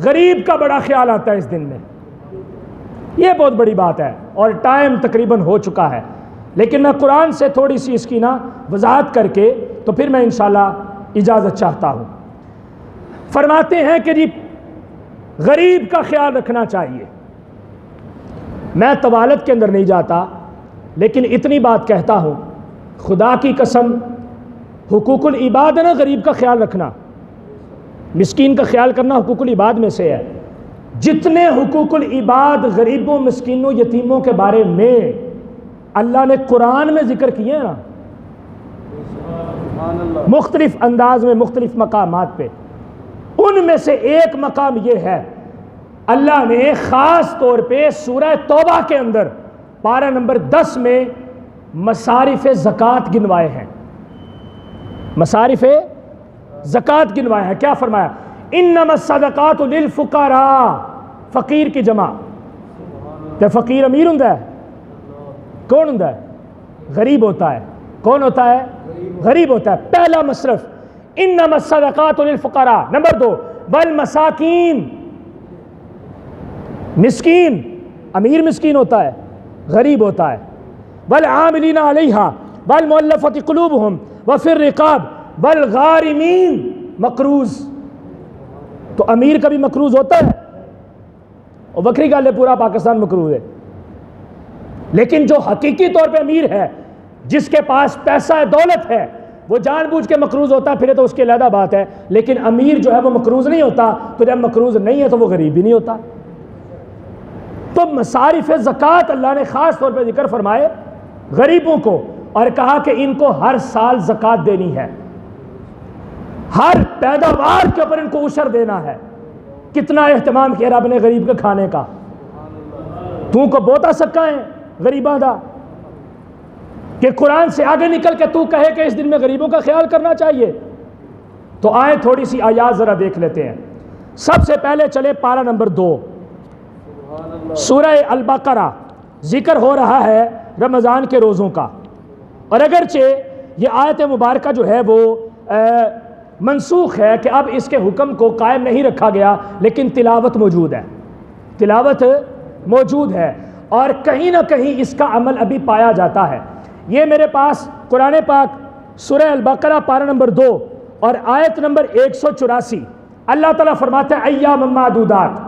غریب کا بڑا خیال آتا ہے اس دن میں. یہ بہت بڑی بات ہے اور ٹائم تقریباً ہو چکا ہے، لیکن میں قرآن سے تھوڑی سی اس کی وضاحت کر کے تو پھر میں انشاءاللہ اجازت چاہتا ہوں. فرماتے ہیں کہ جی غریب کا خیال رکھنا چاہیے. میں طوالت کے اندر نہیں جاتا، لیکن اتنی بات کہتا ہوں، خدا کی قسم حقوق العباد ہے نا، غریب کا خیال رکھنا، مسکین کا خیال کرنا حقوق العباد میں سے ہے. جتنے حقوق العباد غریبوں، مسکینوں، یتیموں کے بارے میں اللہ نے قرآن میں ذکر کیے ہیں نا، مختلف انداز میں، مختلف مقامات پہ، ان میں سے ایک مقام یہ ہے، اللہ نے خاص طور پہ سورہ توبہ کے اندر پارہ نمبر 10 میں مصارف زکوٰۃ گنوائے ہیں. مصارف زکوٰۃ گنوائے ہیں. کیا فرمایا؟ انما الصدقات للفقراء، فقیر کی جمع. کہ فقیر امیر ہوتا ہے؟ کون ہوتا ہے؟ غریب ہوتا ہے. کون ہوتا ہے؟ غریب ہوتا ہے. پہلا مصرف انما الصدقات للفقراء. نمبر 2 والمساکین، مسکین. امیر مسکین ہوتا ہے، غریب ہوتا ہے. والعاملین علیہا والمؤلفۃ قلوبہم وفی الرقاب والغارمین، مقروض. تو امیر کا بھی مقروض ہوتا ہے، اور بکری گل ہے پورا پاکستان مقروض ہے. لیکن جو حقیقی طور پہ امیر ہے، جس کے پاس پیسہ ہے، دولت ہے، وہ جان بوجھ کے مقروض ہوتا ہے، پھر تو اس کی علیحدہ بات ہے. لیکن امیر جو ہے وہ مقروض نہیں ہوتا. تو جب مقروض نہیں ہے تو وہ غریب بھی نہیں ہوتا. تو مصارف زکوٰۃ اللہ نے خاص طور پہ ذکر فرمائے غریبوں کو، اور کہا کہ ان کو ہر سال زکوٰۃ دینی ہے، ہر پیداوار کے اوپر ان کو عشر دینا ہے. کتنا اہتمام کیا رب نے غریب کے کھانے کا. تو کو بہتا سکا ہے غریباں دا، کہ قرآن سے آگے نکل کے تو کہے کہ اس دن میں غریبوں کا خیال کرنا چاہیے. تو آئے تھوڑی سی آیات ذرا دیکھ لیتے ہیں. سب سے پہلے چلے پارہ نمبر 2 سورہ البقرہ. ذکر ہو رہا ہے رمضان کے روزوں کا، اور اگرچہ یہ آیت مبارکہ جو ہے وہ منسوخ ہے کہ اب اس کے حکم کو قائم نہیں رکھا گیا، لیکن تلاوت موجود ہے. تلاوت موجود ہے اور کہیں نہ کہیں اس کا عمل ابھی پایا جاتا ہے. یہ میرے پاس قرآن پاک سورہ البقرہ پارہ نمبر 2 اور آیت نمبر 184. اللہ تعالیٰ فرماتا ہے ایام معدودات.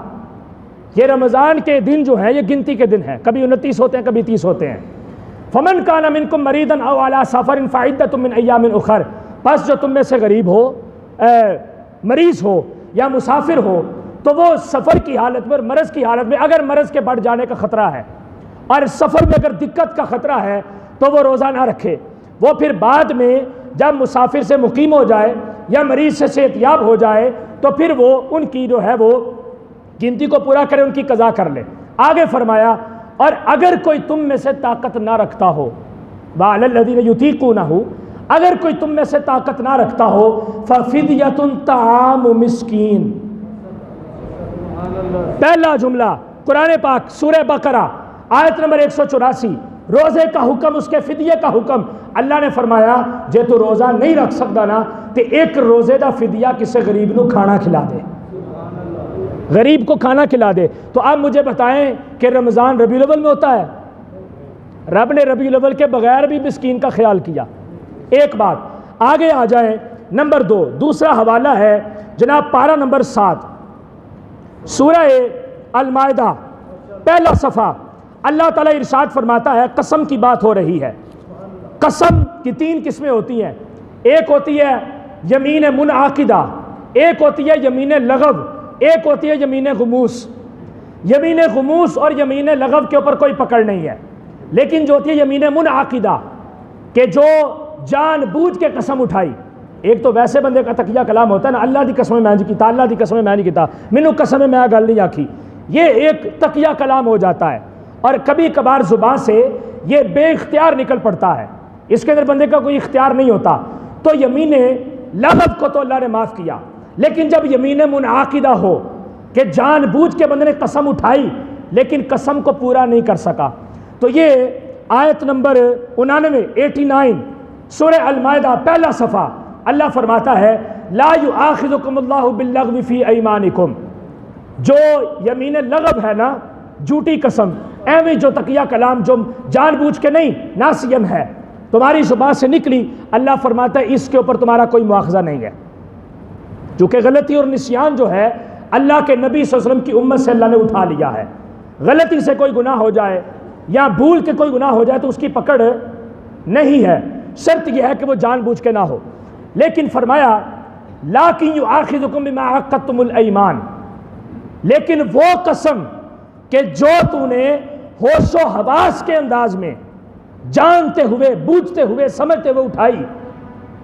یہ رمضان کے دن جو ہیں یہ گنتی کے دن ہیں، کبھی 29 ہوتے ہیں، کبھی 30 ہوتے ہیں. فمن کان منکم مریضا او علی سفر فعدۃ من ایام اخر. پس جو تم میں سے غریب ہو، مریض ہو یا مسافر ہو، تو وہ سفر کی حالت میں، مرض کی حالت میں، اگر مرض کے بڑھ جانے کا خطرہ ہے اور سفر میں اگر دقت کا خطرہ ہے تو وہ روزہ نہ رکھے. وہ پھر بعد میں جب مسافر سے مقیم ہو جائے یا مریض سے صحت یاب ہو جائے تو پھر وہ ان کی جو ہے وہ گنتی کو پورا کرے، ان کی قضا کر لے. آگے فرمایا اور اگر کوئی تم میں سے طاقت نہ رکھتا ہو، وَعَلَى الَّذِينَ يُطِيقُونَهُ، اگر کوئی تم میں سے طاقت نہ رکھتا ہو فَفِدْيَةٌ طَعَامُ مِسْكِين. پہلا جملہ قرآن پاک سورہ بقرہ آیت نمبر 184، روزے کا حکم، اس کے فدیے کا حکم. اللہ نے فرمایا جے تو روزہ نہیں رکھ سکتا نا تے ایک روزے دا فدیہ کسے غریب نو کھانا کھلا دے، غریب کو کھانا کھلا دے. تو آپ مجھے بتائیں کہ رمضان ربیع الاول میں ہوتا ہے؟ رب نے ربیع الاول کے بغیر بھی مسکین کا خیال کیا. ایک بات. آگے آ جائیں نمبر 2، دوسرا حوالہ ہے جناب پارہ نمبر 7 سورہ المائدہ پہلا صفحہ. اللہ تعالیٰ ارشاد فرماتا ہے، قسم کی بات ہو رہی ہے. قسم کی 3 قسمیں ہوتی ہیں. ایک ہوتی ہے یمین منعقدہ، ایک ہوتی ہے یمین لغو، ایک ہوتی ہے یمین غموس. یمین غموس اور یمین لغو کے اوپر کوئی پکڑ نہیں ہے، لیکن جو ہوتی ہے یمین منعقدہ کہ جو جان بوجھ کے قسم اٹھائی. ایک تو ویسے بندے کا تقیہ کلام ہوتا ہے نا، اللہ دی قسم میں نہیں کیتا، اللہ دی قسم میں نہیں کیتا، مینو قسم میں گل نہیں آکھی. یہ ایک تقیہ کلام ہو جاتا ہے، اور کبھی کبھار زبان سے یہ بے اختیار نکل پڑتا ہے، اس کے اندر بندے کا کوئی اختیار نہیں ہوتا. تو یمین لغو کو تو اللہ نے معاف کیا، لیکن جب یمین منعقدہ ہو کہ جان بوجھ کے بندے نے قسم اٹھائی لیکن قسم کو پورا نہیں کر سکا، تو یہ آیت نمبر 89 سورہ المائدہ پہلا صفحہ. اللہ فرماتا ہے لا یؤاخذکم اللہ باللغو فی ایمانکم. جو یمین لغو ہے نا، جھوٹی قسم، ایویں جو تقیہ کلام جو جان بوجھ کے نہیں ناسین ہے تمہاری زبان سے نکلی، اللہ فرماتا ہے اس کے اوپر تمہارا کوئی مواخذہ نہیں ہے، کیونکہ غلطی اور نسیان جو ہے اللہ کے نبی صلی اللہ علیہ وسلم کی امت سے اللہ نے اٹھا لیا ہے۔ غلطی سے کوئی گناہ ہو جائے یا بھول کے کوئی گناہ ہو جائے تو اس کی پکڑ نہیں ہے، شرط یہ ہے کہ وہ جان بوجھ کے نہ ہو۔ لیکن فرمایا لَٰكِن يُؤَاخِذُكُم بِمَا عَقَّدتُّمُ الْأَيْمَانَ، لیکن وہ قسم کہ جو تو نے ہوش و حواس کے انداز میں جانتے ہوئے بوجھتے ہوئے سمجھتے ہوئے اٹھائی،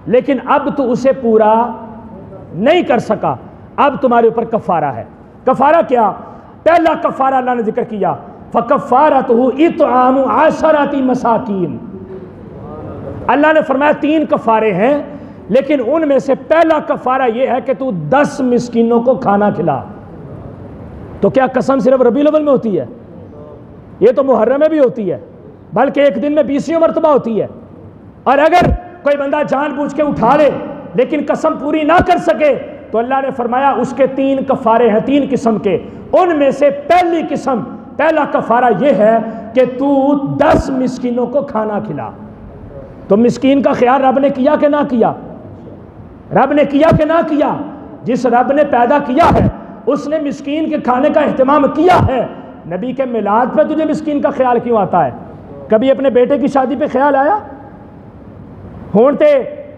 لیکن اب تو اسے پورا نہیں کر سکا، اب تمہارے اوپر کفارہ ہے۔ کفارہ کیا؟ پہلا کفارہ اللہ نے ذکر کیا فَكَفَّارَتُهُ إِطْعَامُ عَشَرَةِ مَسَاكِينَ، اللہ نے فرمایا 3 کفارے ہیں، لیکن ان میں سے پہلا کفارہ یہ ہے کہ تو 10 مسکینوں کو کھانا کھلا۔ تو کیا قسم صرف ربیع الاول میں ہوتی ہے؟ یہ تو محرم میں بھی ہوتی ہے، بلکہ ایک دن میں 20 مرتبہ ہوتی ہے۔ اور اگر کوئی بندہ جان بوجھ کے اٹھا لے لیکن قسم پوری نہ کر سکے تو اللہ نے فرمایا اس کے 3 کفارے ہیں، 3 قسم کے، ان میں سے پہلی قسم پہلا کفارہ یہ ہے کہ تو 10 مسکینوں کو کھانا کھلا۔ تو مسکین کا خیال رب نے کیا کہ نہ کیا؟ رب نے کیا کہ نہ کیا؟ جس رب نے پیدا کیا ہے اس نے مسکین کے کھانے کا اہتمام کیا ہے۔ نبی کے میلاد پہ تجھے مسکین کا خیال کیوں آتا ہے؟ کبھی اپنے بیٹے کی شادی پہ خیال آیا؟ ہون تے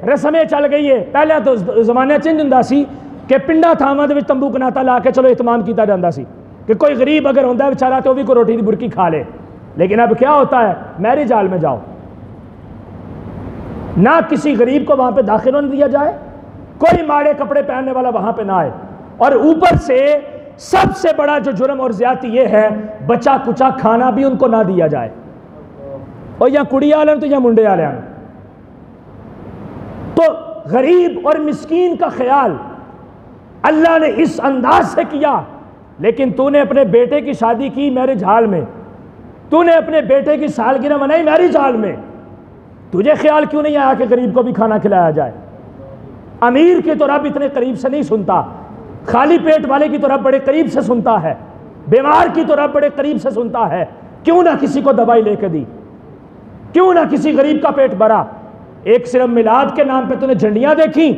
رسمیں چل گئی ہے، پہلے تو زمانہ چینج ہوندا سی کہ پنڈا تھاواں دے وچ تمبو کناتا لا کے چلو اہتمام کیتا جاندا سی کہ کوئی غریب اگر ہوندا ہے بیچارہ تو وہ بھی کوئی روٹی دی برکی کھا لے، لیکن اب کیا ہوتا ہے؟ میرج ہال میں جاؤ، نہ کسی غریب کو وہاں پہ داخل ہونے دیا جائے، کوئی ماڑے کپڑے پہننے والا وہاں پہ نہ آئے، اور اوپر سے سب سے بڑا جو جرم اور زیادتی یہ ہے بچا کچا کھانا بھی ان کو نہ دیا جائے، اور یا کڑی آلن تو یا منڈے آلن۔ تو غریب اور مسکین کا خیال اللہ نے اس انداز سے کیا، لیکن تو نے اپنے بیٹے کی شادی کی میرج ہال میں، تو نے اپنے بیٹے کی سالگرہ منائی میرج ہال میں، تجھے خیال کیوں نہیں آیا کہ غریب کو بھی کھانا کھلایا جائے؟ امیر کی تو رب اتنے قریب سے نہیں سنتا، خالی پیٹ والے کی تو رب بڑے قریب سے سنتا ہے، بیمار کی تو رب بڑے قریب سے سنتا ہے۔ کیوں نہ کسی کو دوائی لے کے دی، کیوں نہ کسی غریب کا پیٹ بھرا؟ ایک صرف میلاد کے نام پہ تو نے جھنڈیاں دیکھیں،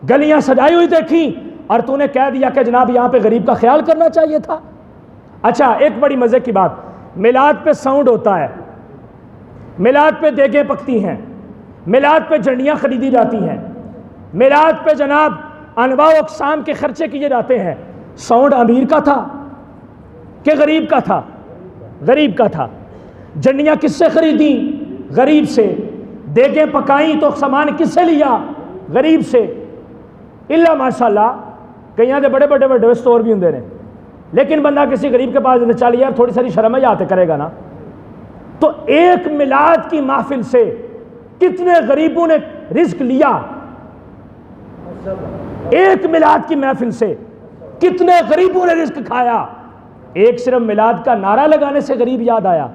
گلیاں سجائی ہوئی دیکھیں، اور تو نے کہہ دیا کہ جناب یہاں پہ غریب کا خیال کرنا چاہیے تھا۔ اچھا ایک بڑی مزے کی بات، میلاد پہ ساؤنڈ ہوتا ہے، میلاد پہ دیگیں پکتی ہیں، میلاد پہ جھنڈیاں خریدی جاتی ہیں، میلاد پہ جناب انواع و اقسام کے خرچے کیے جاتے ہیں، ساؤنڈ امیر کا تھا کہ غریب کا تھا؟ غریب کا تھا۔ جھنڈیاں کس سے خریدیں؟ غریب سے۔ دیگیں پکائیں تو سامان کس سے لیا؟ غریب سے۔ اللہ ماشاءاللہ کئیاں دے بڑے بڑے بڑے سٹور بھی ہوندے نے، لیکن بندہ کسی غریب کے پاس چل یار تھوڑی ساری شرم آتے کرے گا نا۔ تو ایک میلاد کی محفل سے کتنے غریبوں نے رزق لیا، ایک میلاد کی محفل سے کتنے غریبوں نے رزق کھایا، ایک صرف میلاد کا نعرہ لگانے سے غریب یاد آیا۔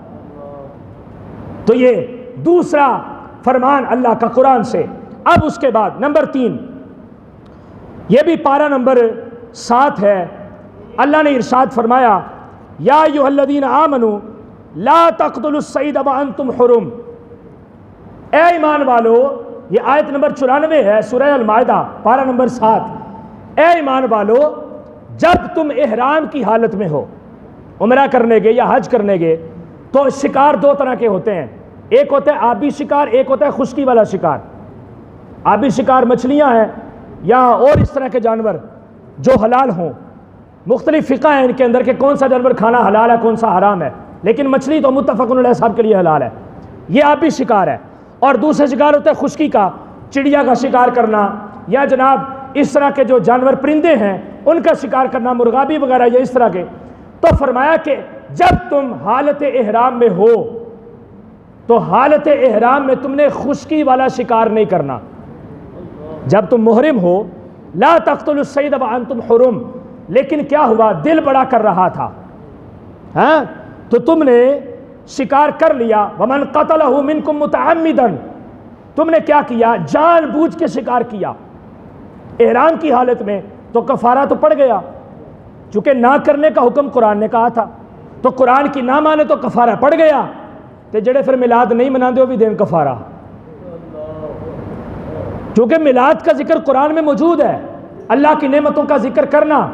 تو یہ دوسرا فرمان اللہ کا قرآن سے۔ اب اس کے بعد نمبر 3، یہ بھی پارہ نمبر 7 ہے، اللہ نے ارشاد فرمایا یا ایھا الذین آمنوا لا تقتلوا الصید وانتم حرم، اے ایمان والو، یہ آیت نمبر 94 ہے سورہ المائدہ پارہ نمبر 7۔ اے ایمان والو، جب تم احرام کی حالت میں ہو، عمرہ کرنے گے یا حج کرنے گے، تو شکار 2 طرح کے ہوتے ہیں، ایک ہوتا ہے آبی شکار، ایک ہوتا ہے خشکی والا شکار۔ آبی شکار مچھلیاں ہیں یا اور اس طرح کے جانور جو حلال ہوں، مختلف فقہ ہیں ان کے اندر کہ کون سا جانور کھانا حلال ہے کون سا حرام ہے، لیکن مچھلی تو متفق علیہ سب کے لیے حلال ہے، یہ آبی شکار ہے۔ اور دوسرے شکار ہوتا ہے خشکی کا، چڑیا کا شکار کرنا یا جناب اس طرح کے جو جانور پرندے ہیں ان کا شکار کرنا، مرغابی وغیرہ یا اس طرح کے۔ تو فرمایا کہ جب تم حالت احرام میں ہو تو حالت احرام میں تم نے خشکی والا شکار نہیں کرنا۔ جب تم محرم ہو لا تقتلوا الصید وانتم حرم، لیکن کیا ہوا، دل بڑا کر رہا تھا، ہاں تو تم نے شکار کر لیا۔ ومن قتلہ منکم متعمدا، تم نے کیا کیا، جان بوجھ کے شکار کیا احرام کی حالت میں، تو کفارہ تو پڑ گیا، چونکہ نہ کرنے کا حکم قرآن نے کہا تھا، تو قرآن کی نہ مانے تو کفارہ پڑ گیا، تے جڑے پھر میلاد نہیں مناندے وہ بھی دین کفارہ، چونکہ میلاد کا ذکر قرآن میں موجود ہے، اللہ کی نعمتوں کا ذکر کرنا۔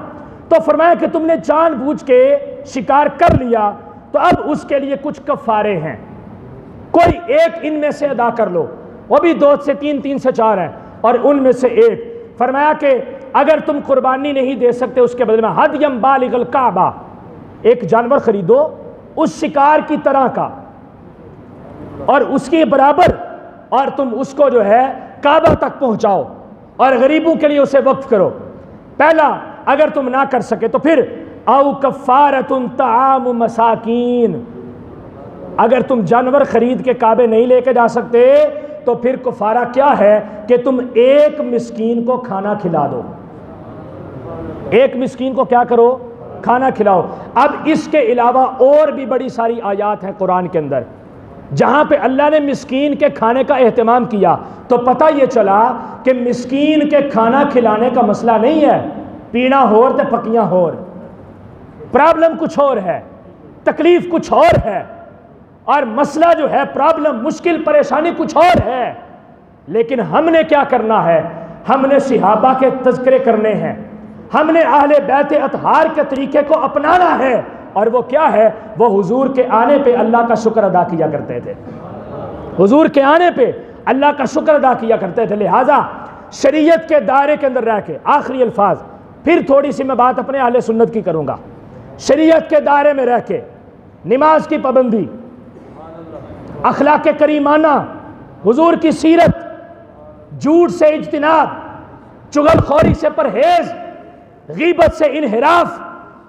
تو فرمایا کہ تم نے جان بوجھ کے شکار کر لیا تو اب اس کے لیے کچھ کفارے ہیں، کوئی ایک ان میں سے ادا کر لو، وہ بھی 2 سے 3، 3 سے 4 ہیں، اور ان میں سے ایک فرمایا کہ اگر تم قربانی نہیں دے سکتے اس کے بدلے میں ہدیم بالغ الکعبہ، ایک جانور خریدو اس شکار کی طرح کا اور اس کے برابر، اور تم اس کو جو ہے کعبہ تک پہنچاؤ اور غریبوں کے لیے اسے وقف کرو۔ پہلا اگر تم نہ کر سکے تو پھر او کفارۃ طعام مساکین، اگر تم جانور خرید کے کعبے نہیں لے کے جا سکتے تو پھر کفارہ کیا ہے کہ تم ایک مسکین کو کھانا کھلا دو، ایک مسکین کو کیا کرو؟ کھانا کھلاؤ۔ اب اس کے علاوہ اور بھی بڑی ساری آیات ہیں قرآن کے اندر جہاں پہ اللہ نے مسکین کے کھانے کا اہتمام کیا، تو پتہ یہ چلا کہ مسکین کے کھانا کھلانے کا مسئلہ نہیں ہے پینا ہور تے پکیاں ہور، پرابلم کچھ اور ہے، تکلیف کچھ اور ہے، اور مسئلہ جو ہے پرابلم مشکل پریشانی کچھ اور ہے۔ لیکن ہم نے کیا کرنا ہے؟ ہم نے صحابہ کے تذکرے کرنے ہیں، ہم نے اہل بیت اطہار کے طریقے کو اپنانا ہے، اور وہ کیا ہے؟ وہ حضور کے آنے پہ اللہ کا شکر ادا کیا کرتے تھے، حضور کے آنے پہ اللہ کا شکر ادا کیا کرتے تھے۔ لہٰذا شریعت کے دائرے کے اندر رہ کے، آخری الفاظ پھر تھوڑی سی میں بات اپنے اہل سنت کی کروں گا، شریعت کے دائرے میں رہ کے نماز کی پابندی، اخلاق کریمانہ، حضور کی سیرت، جھوٹ سے اجتناب، چغل خوری سے پرہیز، غیبت سے انحراف،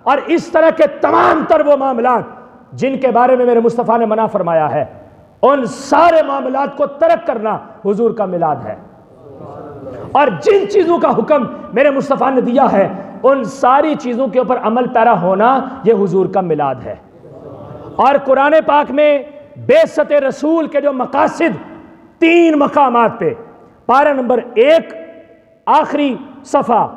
اور اس طرح کے تمام تر وہ معاملات جن کے بارے میں میرے مصطفیٰ نے منع فرمایا ہے، ان سارے معاملات کو ترک کرنا حضور کا میلاد ہے، اور جن چیزوں کا حکم میرے مصطفیٰ نے دیا ہے ان ساری چیزوں کے اوپر عمل پیرا ہونا یہ حضور کا میلاد ہے۔ اور قرآن پاک میں بعثت رسول کے جو مقاصد 3 مقامات پہ، پارہ نمبر 1 آخری صفحہ،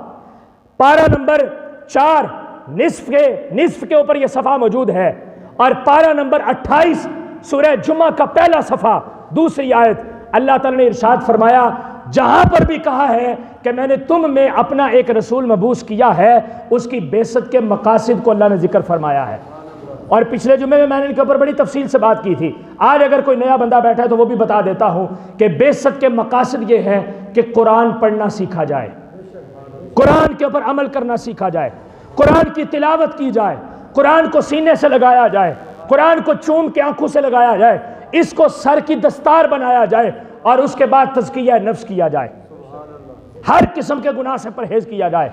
پارہ نمبر 4 نصف کے اوپر یہ صفحہ موجود ہے، اور پارہ نمبر 28 سورہ جمعہ کا پہلا صفحہ دوسری آیت، اللہ تعالیٰ نے ارشاد فرمایا جہاں پر بھی کہا ہے کہ میں نے تم میں اپنا ایک رسول مبعوث کیا ہے، اس کی بعثت کے مقاصد کو اللہ نے ذکر فرمایا ہے۔ اور پچھلے جمعے میں نے ان کے اوپر بڑی تفصیل سے بات کی تھی، آج اگر کوئی نیا بندہ بیٹھا ہے تو وہ بھی بتا دیتا ہوں کہ بعثت کے مقاصد یہ ہے کہ قرآن پڑھنا سیکھا جائے، قرآن کے اوپر عمل کرنا سیکھا جائے، قرآن کی تلاوت کی جائے، قرآن کو سینے سے لگایا جائے، قرآن کو چوم کے آنکھوں سے لگایا جائے، اس کو سر کی دستار بنایا جائے، اور اس کے بعد تزکیہ نفس کیا جائے، ہر قسم کے گناہ سے پرہیز کیا جائے،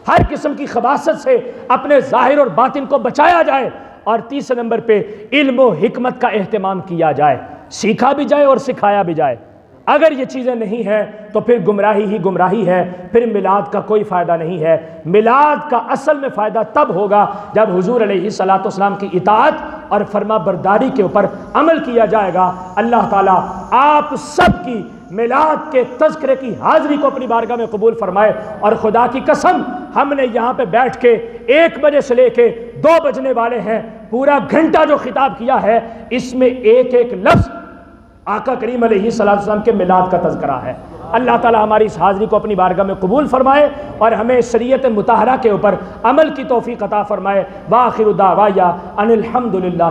ہر قسم کی خباثت سے اپنے ظاہر اور باطن کو بچایا جائے، اور تیسرے نمبر پہ علم و حکمت کا اہتمام کیا جائے، سیکھا بھی جائے اور سکھایا بھی جائے۔ اگر یہ چیزیں نہیں ہیں تو پھر گمراہی ہی گمراہی ہے، پھر میلاد کا کوئی فائدہ نہیں ہے۔ میلاد کا اصل میں فائدہ تب ہوگا جب حضور علیہ السلام کی اطاعت اور فرما برداری کے اوپر عمل کیا جائے گا۔ اللہ تعالیٰ آپ سب کی میلاد کے تذکرے کی حاضری کو اپنی بارگاہ میں قبول فرمائے، اور خدا کی قسم ہم نے یہاں پہ بیٹھ کے 1 بجے سے لے کے 2 بجنے والے ہیں، پورا گھنٹہ جو خطاب کیا ہے اس میں ایک ایک لفظ آقا کریم علیہ السلام کے میلاد کا تذکرہ ہے۔ اللہ تعالی ہماری اس حاضری کو اپنی بارگاہ میں قبول فرمائے اور ہمیں شریعت مطہرہ کے اوپر عمل کی توفیق عطا فرمائے۔ وآخر دعوایا ان الحمدللہ۔